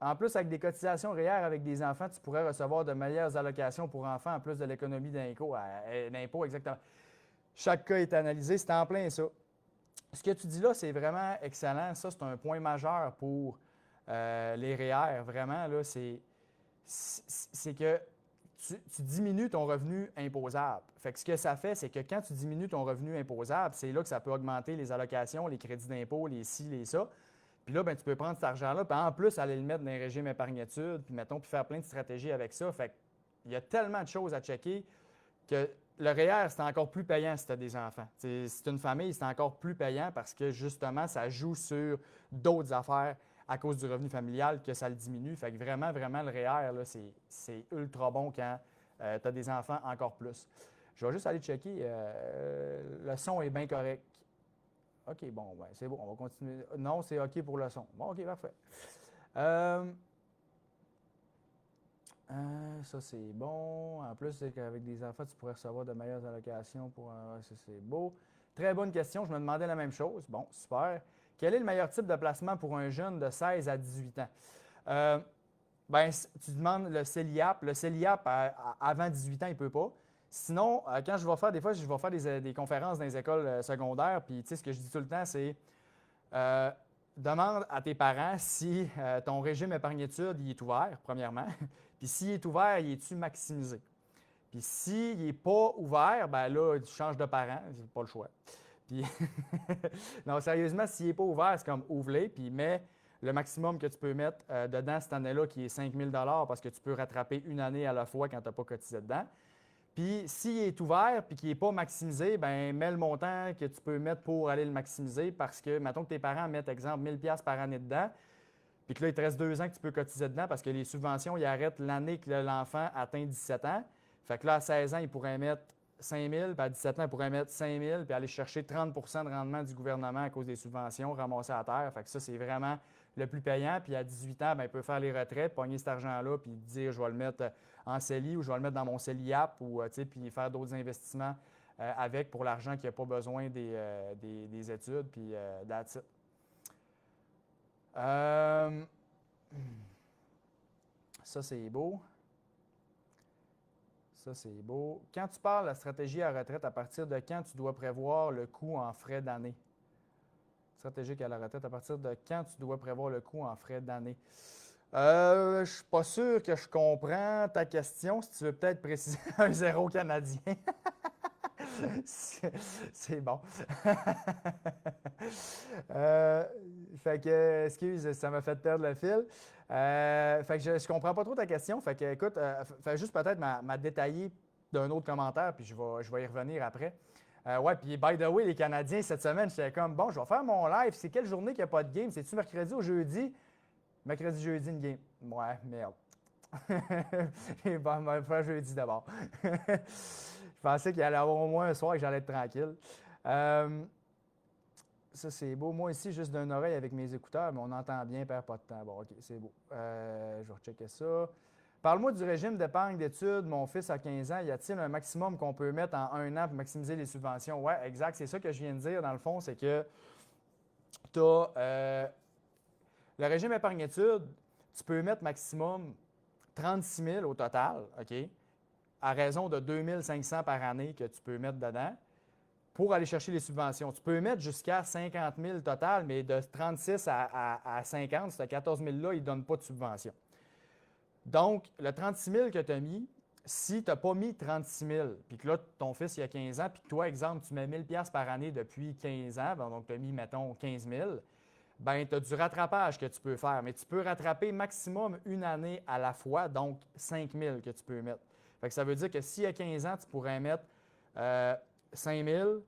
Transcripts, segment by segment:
En plus, avec des cotisations REER avec des enfants, tu pourrais recevoir de meilleures allocations pour enfants en plus de l'économie d'impôt, exactement. Chaque cas est analysé, c'est en plein ça. Ce que tu dis là, c'est vraiment excellent. Ça, c'est un point majeur pour les REER, vraiment. Là, c'est que tu diminues ton revenu imposable. Fait que ce que ça fait, c'est que quand tu diminues ton revenu imposable, c'est là que ça peut augmenter les allocations, les crédits d'impôt, les ci, les ça. Puis là, ben, tu peux prendre cet argent-là, puis en plus, aller le mettre dans un régime épargne-études, puis mettons, puis faire plein de stratégies avec ça. Fait qu'il y a tellement de choses à checker que le REER, c'est encore plus payant si tu as des enfants. Si c'est une famille, c'est encore plus payant parce que justement, ça joue sur d'autres affaires à cause du revenu familial que ça le diminue. Fait que vraiment, vraiment, le REER, là, c'est ultra bon quand tu as des enfants encore plus. Je vais juste aller checker. Le son est bien correct. OK, bon, ben, c'est bon, on va continuer. Non, c'est OK pour le son. Bon, OK, parfait. Euh, ça, c'est bon. En plus, c'est qu'avec des enfants, tu pourrais recevoir de meilleures allocations pour un. Ça, c'est beau. Très bonne question. Je me demandais la même chose. Bon, super. Quel est le meilleur type de placement pour un jeune de 16 à 18 ans? Euh, ben, tu demandes le CELIAP. Le CELIAP, avant 18 ans, il ne peut pas. Sinon, quand je vais faire, des fois, je vais faire des conférences dans les écoles secondaires, puis tu sais, ce que je dis tout le temps, c'est euh, demande à tes parents si ton régime épargne-études il est ouvert, premièrement. Puis s'il est ouvert, il est-tu maximisé? Puis s'il n'est pas ouvert, ben là, tu changes de parent, c'est pas le choix. Puis, non, sérieusement, s'il n'est pas ouvert, c'est comme ouvre-les, puis mets le maximum que tu peux mettre dedans cette année-là, qui est 5 000 parce que tu peux rattraper une année à la fois quand tu n'as pas cotisé dedans. Puis s'il est ouvert puis qu'il n'est pas maximisé, ben mets le montant que tu peux mettre pour aller le maximiser parce que, mettons que tes parents mettent, exemple, 1000 par année dedans, puis que là, il te reste 2 ans que tu peux cotiser dedans parce que les subventions, ils arrêtent l'année que l'enfant atteint 17 ans. Fait que là, à 16 ans, il pourrait mettre 5 000, puis à 17 ans, il pourrait mettre 5 000, puis aller chercher 30 de rendement du gouvernement à cause des subventions ramassées à terre. Fait que ça, c'est vraiment le plus payant. Puis à 18 ans, ben, il peut faire les retraites, pogner cet argent-là, puis dire je vais le mettre en CELI ou je vais le mettre dans mon CELIAP, ou puis faire d'autres investissements avec pour l'argent qui n'a pas besoin des études, puis that's it. Euh, Ça, c'est beau. Ça, c'est beau. Quand tu parles de la stratégie à retraite, à partir de quand tu dois prévoir le coût en frais d'année? Stratégique à la retraite, à partir de quand tu dois prévoir le coût en frais d'année? Je ne suis pas sûr que je comprends ta question. Si tu veux peut-être préciser un zéro canadien. C'est bon. Euh, Fait que, excuse, ça m'a fait perdre le fil. Fait que je comprends pas trop ta question. Fait que, écoute, fais juste peut-être m'a détailler d'un autre commentaire, puis je vais y revenir après. Ouais, puis by the way, les Canadiens, cette semaine, j'étais comme, bon, je vais faire mon live. C'est quelle journée qu'il n'y a pas de game? C'est-tu mercredi ou jeudi? Mercredi, jeudi, une game. Ouais, merde. Bon, on va faire jeudi d'abord. Je pensais qu'il allait y avoir au moins un soir que j'allais être tranquille. Euh, Ça, c'est beau. Moi ici, juste d'une oreille avec mes écouteurs, mais on entend bien, perd pas de temps. Bon, OK, c'est beau. Je vais rechecker ça. Parle-moi du régime d'épargne d'études. Mon fils a 15 ans. Y a-t-il un maximum qu'on peut mettre en un an pour maximiser les subventions? Oui, exact. C'est ça que je viens de dire, dans le fond, c'est que tu as le régime épargne études, tu peux mettre maximum 36 000 au total, OK, à raison de 2 500 par année que tu peux mettre dedans pour aller chercher les subventions. Tu peux mettre jusqu'à 50 000 total, mais de 36 à 50, ce 14 000-là, ils ne donnent pas de subvention. Donc, le 36 000 que tu as mis, si tu n'as pas mis 36 000, puis que là, ton fils, il a 15 ans, puis que toi, exemple, tu mets 1 000 par année depuis 15 ans, donc tu as mis, mettons, 15 000, bien, tu as du rattrapage que tu peux faire, mais tu peux rattraper maximum une année à la fois, donc 5 000 que tu peux mettre. Fait que ça veut dire que s'il y a 15 ans, tu pourrais mettre 5 000,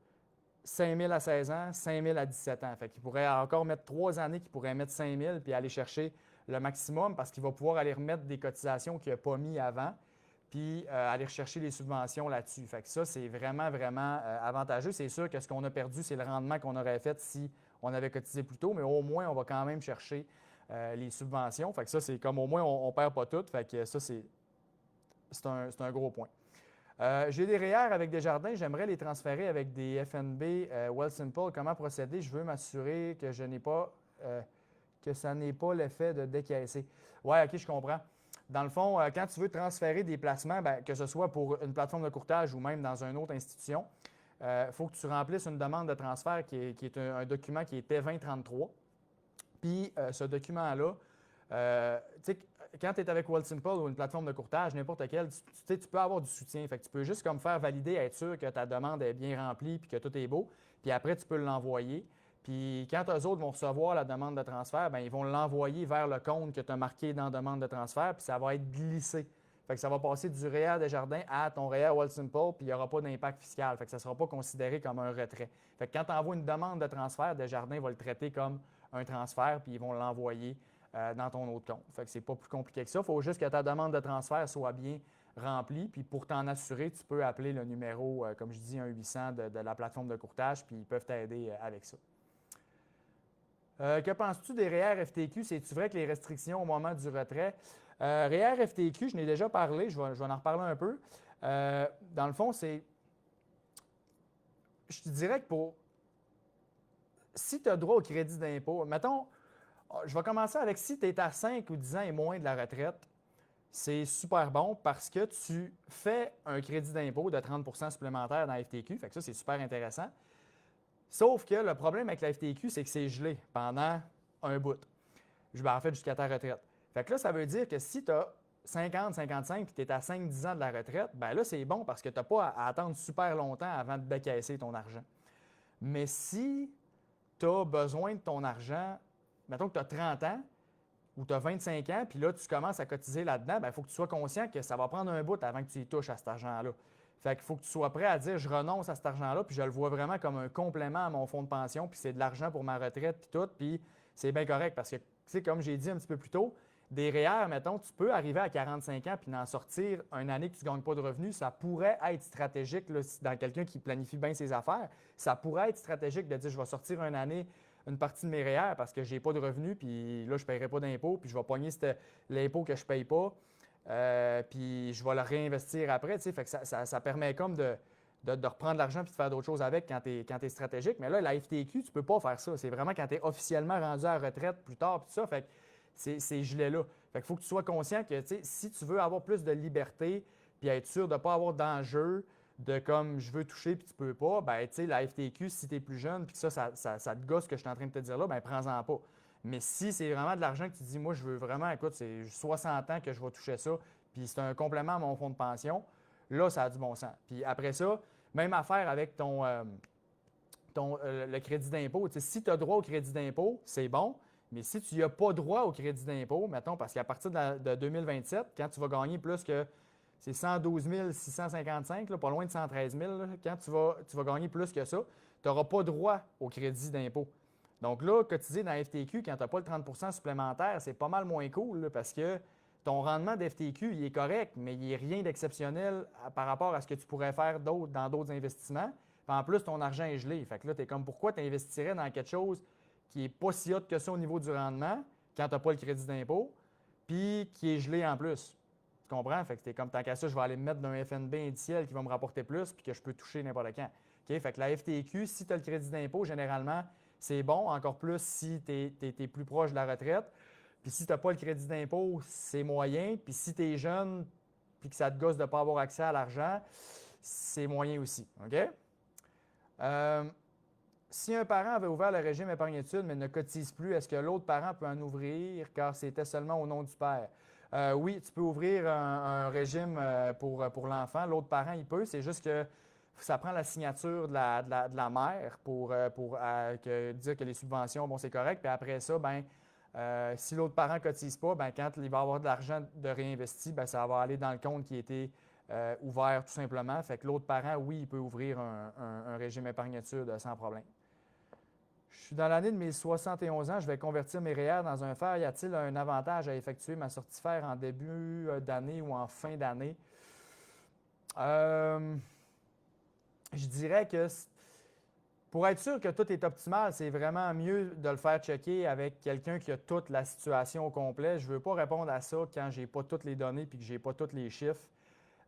5 000 à 16 ans, 5 000 à 17 ans. Fait qu'il pourrait encore mettre 3 années qu'il pourrait mettre 5 000 puis aller chercher le maximum parce qu'il va pouvoir aller remettre des cotisations qu'il n'a pas mis avant puis aller chercher les subventions là-dessus. Fait que ça, c'est vraiment, vraiment avantageux. C'est sûr que ce qu'on a perdu, c'est le rendement qu'on aurait fait si on avait cotisé plus tôt, mais au moins, on va quand même chercher les subventions. Fait que ça, c'est comme au moins, on ne perd pas tout. Fait que ça, c'est un gros point. J'ai des REER avec des jardins, j'aimerais les transférer avec des FNB Wealthsimple. Comment procéder? Je veux m'assurer que je n'ai pas que ça n'ait pas l'effet de décaisser. Ouais, OK, je comprends. Dans le fond, quand tu veux transférer des placements, ben, que ce soit pour une plateforme de courtage ou même dans une autre institution, il faut que tu remplisses une demande de transfert qui est un document qui est P2033. Puis ce document-là, tu sais, quand tu es avec Wealthsimple ou une plateforme de courtage, n'importe quelle, tu peux avoir du soutien. Fait que tu peux juste comme faire valider, être sûr que ta demande est bien remplie puis que tout est beau. Puis après, tu peux l'envoyer. Puis quand eux autres vont recevoir la demande de transfert, bien, ils vont l'envoyer vers le compte que tu as marqué dans la demande de transfert, puis ça va être glissé. Fait que ça va passer du REER Desjardins à ton REER Wealthsimple, puis il n'y aura pas d'impact fiscal. Fait que ça ne sera pas considéré comme un retrait. Fait que quand tu envoies une demande de transfert, Desjardins va le traiter comme un transfert, puis ils vont l'envoyer dans ton autre compte. Fait que c'est pas plus compliqué que ça. Il faut juste que ta demande de transfert soit bien remplie. Puis pour t'en assurer, tu peux appeler le numéro, comme je dis, 1-800 de la plateforme de courtage, puis ils peuvent t'aider avec ça. Que penses-tu des REER FTQ? C'est-tu vrai que les restrictions au moment du retrait? REER FTQ, je n'ai déjà parlé, je vais en reparler un peu. Dans le fond, c'est. Je te dirais que si tu as droit au crédit d'impôt, mettons, je vais commencer avec si tu es à 5 ou 10 ans et moins de la retraite, c'est super bon parce que tu fais un crédit d'impôt de 30 supplémentaire dans la FTQ. Fait que ça, c'est super intéressant. Sauf que le problème avec la FTQ, c'est que c'est gelé pendant un bout. En fait, jusqu'à ta retraite. Fait que là, ça veut dire que si tu as 50, 55 puis tu es à 5-10 ans de la retraite, bien là, c'est bon parce que tu n'as pas à attendre super longtemps avant de décaisser ton argent. Mais si tu as besoin de ton argent, mettons que tu as 30 ans ou tu as 25 ans, puis là, tu commences à cotiser là-dedans, il faut que tu sois conscient que ça va prendre un bout avant que tu y touches à cet argent-là. Fait qu'il faut que tu sois prêt à dire je renonce à cet argent-là, puis je le vois vraiment comme un complément à mon fonds de pension, puis c'est de l'argent pour ma retraite, puis tout, puis c'est bien correct parce que, tu sais, comme j'ai dit un petit peu plus tôt, des REER, mettons, tu peux arriver à 45 ans puis en sortir une année que tu ne gagnes pas de revenus, ça pourrait être stratégique là, dans quelqu'un qui planifie bien ses affaires. Ça pourrait être stratégique de dire je vais sortir une année, une partie de mes REER parce que je n'ai pas de revenus, puis là, je ne paierai pas d'impôt, puis je vais pogner l'impôt que je ne paye pas. Puis je vais le réinvestir après. Fait que ça permet comme de reprendre l'argent et de faire d'autres choses avec quand tu es stratégique. Mais là, la FTQ, tu ne peux pas faire ça. C'est vraiment quand tu es officiellement rendu à la retraite plus tard, tout ça. Fait que c'est gelé-là. Fait qu'il faut que tu sois conscient que si tu veux avoir plus de liberté puis être sûr de ne pas avoir d'enjeu de comme je veux toucher puis tu peux pas, ben la FTQ, si tu es plus jeune puis que ça te gosse ce que je suis en train de te dire là, ben prends-en pas. Mais si c'est vraiment de l'argent que tu dis, moi, je veux vraiment, écoute, c'est 60 ans que je vais toucher ça, puis c'est un complément à mon fonds de pension, là, ça a du bon sens. Puis après ça, même affaire avec le crédit d'impôt. Si tu as droit au crédit d'impôt, c'est bon, mais si tu n'as pas droit au crédit d'impôt, mettons, parce qu'à partir de 2027, quand tu vas gagner plus que c'est 112 655, là, pas loin de 113 000, là, quand tu vas gagner plus que ça, tu n'auras pas droit au crédit d'impôt. Donc là, cotiser dans la FTQ, quand tu n'as pas le 30 supplémentaire, c'est pas mal moins cool là, parce que ton rendement d'FTQ, il est correct, mais il n'est rien d'exceptionnel par rapport à ce que tu pourrais faire dans d'autres investissements. Puis en plus, ton argent est gelé. Fait que là, tu es comme pourquoi tu investirais dans quelque chose qui n'est pas si hot que ça au niveau du rendement quand tu n'as pas le crédit d'impôt, puis qui est gelé en plus. Tu comprends? Fait que tu es comme tant qu'à ça, je vais aller me mettre dans un FNB indiciel qui va me rapporter plus puis que je peux toucher n'importe quand. Okay? Fait que la FTQ, si tu as le crédit d'impôt, généralement, c'est bon, encore plus si tu es plus proche de la retraite. Puis si tu n'as pas le crédit d'impôt, c'est moyen. Puis si tu es jeune puis que ça te gosse de ne pas avoir accès à l'argent, c'est moyen aussi. OK? Si un parent avait ouvert le régime épargne-études mais ne cotise plus, est-ce que l'autre parent peut en ouvrir car c'était seulement au nom du père? Oui, tu peux ouvrir un régime pour l'enfant. L'autre parent, il peut. C'est juste que ça prend la signature de la mère pour dire que les subventions, bon, c'est correct. Puis après ça, si l'autre parent ne cotise pas, quand il va avoir de l'argent de réinvesti, ça va aller dans le compte qui a été ouvert tout simplement. Fait que l'autre parent, oui, il peut ouvrir un régime épargne-études sans problème. Je suis dans l'année de mes 71 ans, je vais convertir mes REER dans un fer. Y a-t-il un avantage à effectuer ma sortie fer en début d'année ou en fin d'année? Je dirais que pour être sûr que tout est optimal, c'est vraiment mieux de le faire checker avec quelqu'un qui a toute la situation au complet. Je ne veux pas répondre à ça quand je n'ai pas toutes les données et que je n'ai pas tous les chiffres.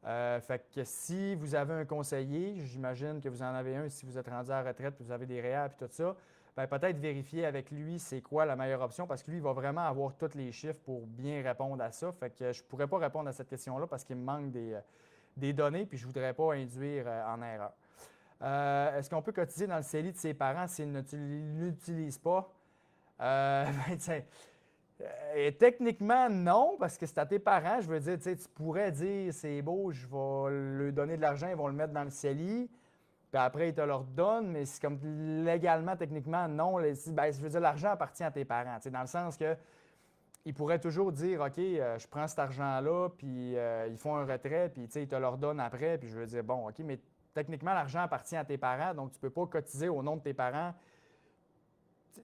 Fait que si vous avez un conseiller, j'imagine que vous en avez un si vous êtes rendu à la retraite et vous avez des REER et tout ça, ben, peut-être vérifier avec lui c'est quoi la meilleure option parce que lui, il va vraiment avoir tous les chiffres pour bien répondre à ça. Fait que je ne pourrais pas répondre à cette question-là parce qu'il me manque des données puis je ne voudrais pas induire en erreur. Est-ce qu'on peut cotiser dans le CELI de ses parents s'ils ne l'utilisent pas? Ben, techniquement, non, parce que c'est à tes parents. Je veux dire, tu pourrais dire c'est beau, je vais leur donner de l'argent, ils vont le mettre dans le CELI. Puis après, ils te le redonnent, mais c'est comme légalement, techniquement, non. Ben, je veux dire, l'argent appartient à tes parents. Dans le sens que ils pourraient toujours dire OK, je prends cet argent-là, puis ils font un retrait, puis ils te le redonnent après. Puis je veux dire, bon, OK, mais techniquement, l'argent appartient à tes parents, donc tu ne peux pas cotiser au nom de tes parents.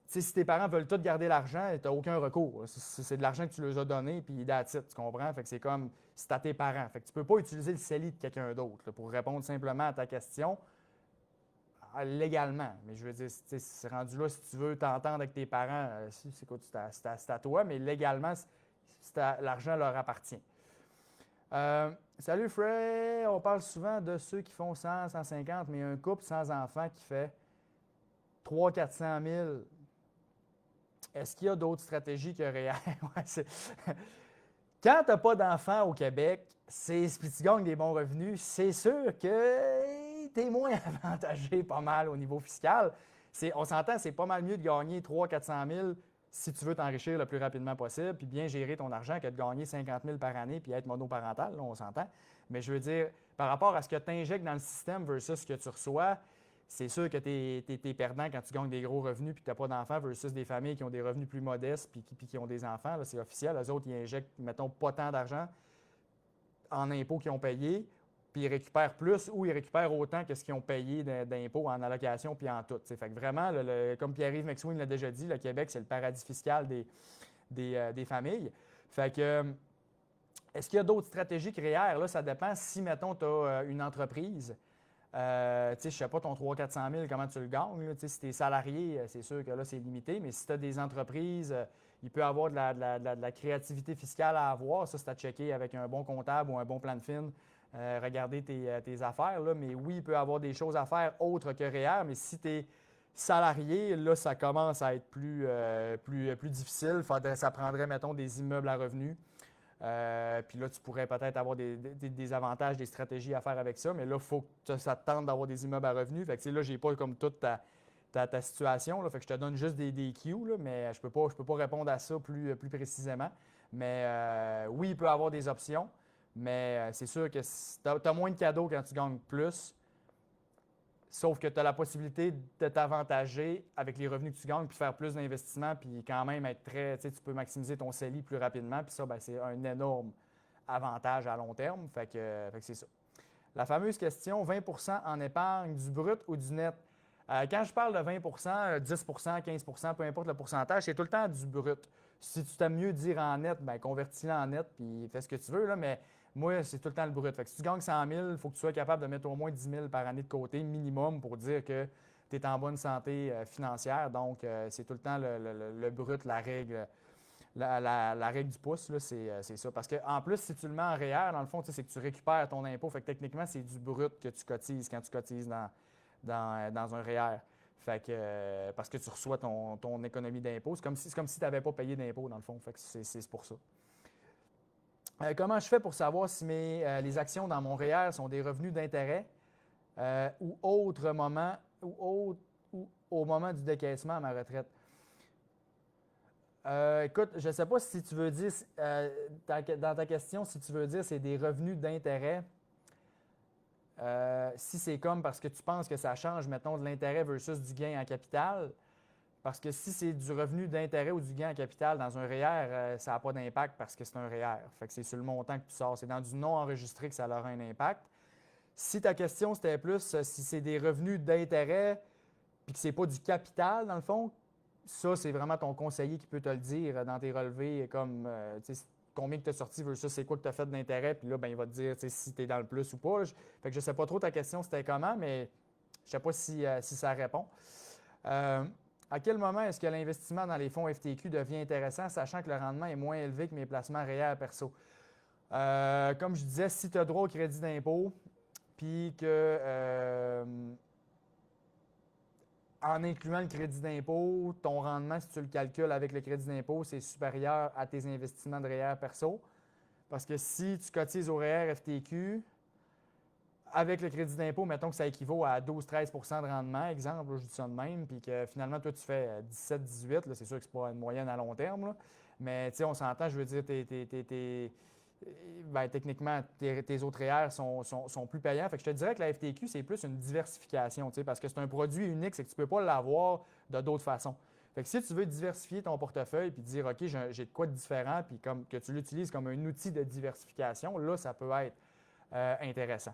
Si tes parents veulent tous garder l'argent, tu n'as aucun recours. C'est de l'argent que tu leur as donné, puis that's it, tu comprends? Fait que c'est comme, c'est à tes parents. Fait que tu ne peux pas utiliser le CELI de quelqu'un d'autre pour répondre simplement à ta question légalement. Mais je veux dire, c'est rendu là, si tu veux t'entendre avec tes parents, c'est à toi, mais légalement, l'argent leur appartient. Salut Frey, on parle souvent de ceux qui font 100, 150, mais un couple sans enfant qui fait 300 000, 400 000. Est-ce qu'il y a d'autres stratégies que REER? Quand tu n'as pas d'enfants au Québec, puis tu gagnes des bons revenus, c'est sûr que tu es moins avantagé pas mal au niveau fiscal. On s'entend, c'est pas mal mieux de gagner 300 000, 400 000 si tu veux t'enrichir le plus rapidement possible puis bien gérer ton argent que de gagner 50 000 par année puis être monoparental, là, on s'entend. Mais je veux dire, par rapport à ce que tu injectes dans le système versus ce que tu reçois, c'est sûr que tu es perdant quand tu gagnes des gros revenus et que tu n'as pas d'enfants versus des familles qui ont des revenus plus modestes puis qui ont des enfants. C'est officiel. Eux autres, ils injectent, mettons, pas tant d'argent en impôts qu'ils ont payés, puis ils récupèrent plus ou ils récupèrent autant que ce qu'ils ont payé d'impôts en allocation puis en tout. T'sais. Fait que vraiment, comme Pierre-Yves McSween l'a déjà dit, le Québec, c'est le paradis fiscal des familles. Fait que, est-ce qu'il y a d'autres stratégies que REER? Là, ça dépend. Si, mettons, tu as une entreprise, je ne sais pas, ton 300 000 400 000, comment tu le gagnes? Là, si tu es salarié, c'est sûr que là, c'est limité, mais si tu as des entreprises, il peut y avoir de la créativité fiscale à avoir. Ça, c'est à checker avec un bon comptable ou un bon plan de fin. Regarder tes affaires. Là, mais oui, il peut y avoir des choses à faire autres que REER, mais si tu es salarié, là, ça commence à être plus difficile. Ça prendrait, mettons, des immeubles à revenus. Puis là, tu pourrais peut-être avoir des avantages, des stratégies à faire avec ça, mais là, il faut que ça te tente d'avoir des immeubles à revenus. Fait que là, je n'ai pas comme toute ta situation. Là, fait que je te donne juste des cues, là, mais je peux pas répondre à ça plus précisément. Mais oui, il peut y avoir des options, mais c'est sûr que tu as moins de cadeaux quand tu gagnes plus. Sauf que tu as la possibilité de t'avantager avec les revenus que tu gagnes, puis faire plus d'investissements, puis quand même être tu peux maximiser ton CELI plus rapidement, puis ça, ben, c'est un énorme avantage à long terme. Fait que c'est ça. La fameuse question, 20 en épargne, du brut ou du net? Quand je parle de 20 10 15 peu importe le pourcentage, c'est tout le temps du brut. Si tu t'aimes mieux dire en net, bien, convertis-le en net, puis fais ce que tu veux, là, mais moi, c'est tout le temps le brut. Fait que si tu gagnes 100 000, il faut que tu sois capable de mettre au moins 10 000 par année de côté, minimum, pour dire que tu es en bonne santé financière. Donc, c'est tout le temps le brut, la règle. La règle du pouce, c'est ça. Parce qu'en plus, si tu le mets en REER, dans le fond, c'est que tu récupères ton impôt. Fait que techniquement, c'est du brut que tu cotises quand tu cotises dans un REER. Fait que, parce que tu reçois ton économie d'impôt. C'est comme si tu n'avais pas payé d'impôt, dans le fond. Fait que c'est pour ça. Comment je fais pour savoir si les actions dans mon REER sont des revenus d'intérêt ou au moment du décaissement à ma retraite? Écoute, je ne sais pas si tu veux dire, dans ta question, si tu veux dire c'est des revenus d'intérêt. Si c'est comme parce que tu penses que ça change, mettons, de l'intérêt versus du gain en capital. Parce que si c'est du revenu d'intérêt ou du gain en capital dans un REER, ça n'a pas d'impact parce que c'est un REER. Fait que c'est sur le montant que tu sors. C'est dans du non enregistré que ça aura un impact. Si ta question, c'était plus si c'est des revenus d'intérêt puis que ce n'est pas du capital, dans le fond, ça, c'est vraiment ton conseiller qui peut te le dire dans tes relevés, comme combien que tu as sorti versus c'est quoi que tu as fait d'intérêt. Puis là, ben, il va te dire si tu es dans le plus ou pas. Fait que je ne sais pas trop ta question, c'était comment, mais je ne sais pas si ça répond. À quel moment est-ce que l'investissement dans les fonds FTQ devient intéressant, sachant que le rendement est moins élevé que mes placements REER perso? Comme je disais, si tu as droit au crédit d'impôt, puis que en incluant le crédit d'impôt, ton rendement, si tu le calcules avec le crédit d'impôt, c'est supérieur à tes investissements de REER perso. Parce que si tu cotises au REER FTQ, avec le crédit d'impôt, mettons que ça équivaut à 12-13 de rendement, exemple, là, je dis ça de même, puis que finalement, toi, tu fais 17-18, c'est sûr que c'est pas une moyenne à long terme, là, mais on s'entend, je veux dire, techniquement, tes autres REER sont plus payants. Fait que je te dirais que la FTQ, c'est plus une diversification, parce que c'est un produit unique, c'est que tu ne peux pas l'avoir de d'autres façons. Fait que si tu veux diversifier ton portefeuille puis dire, OK, j'ai de quoi de différent, puis comme, que tu l'utilises comme un outil de diversification, là, ça peut être intéressant.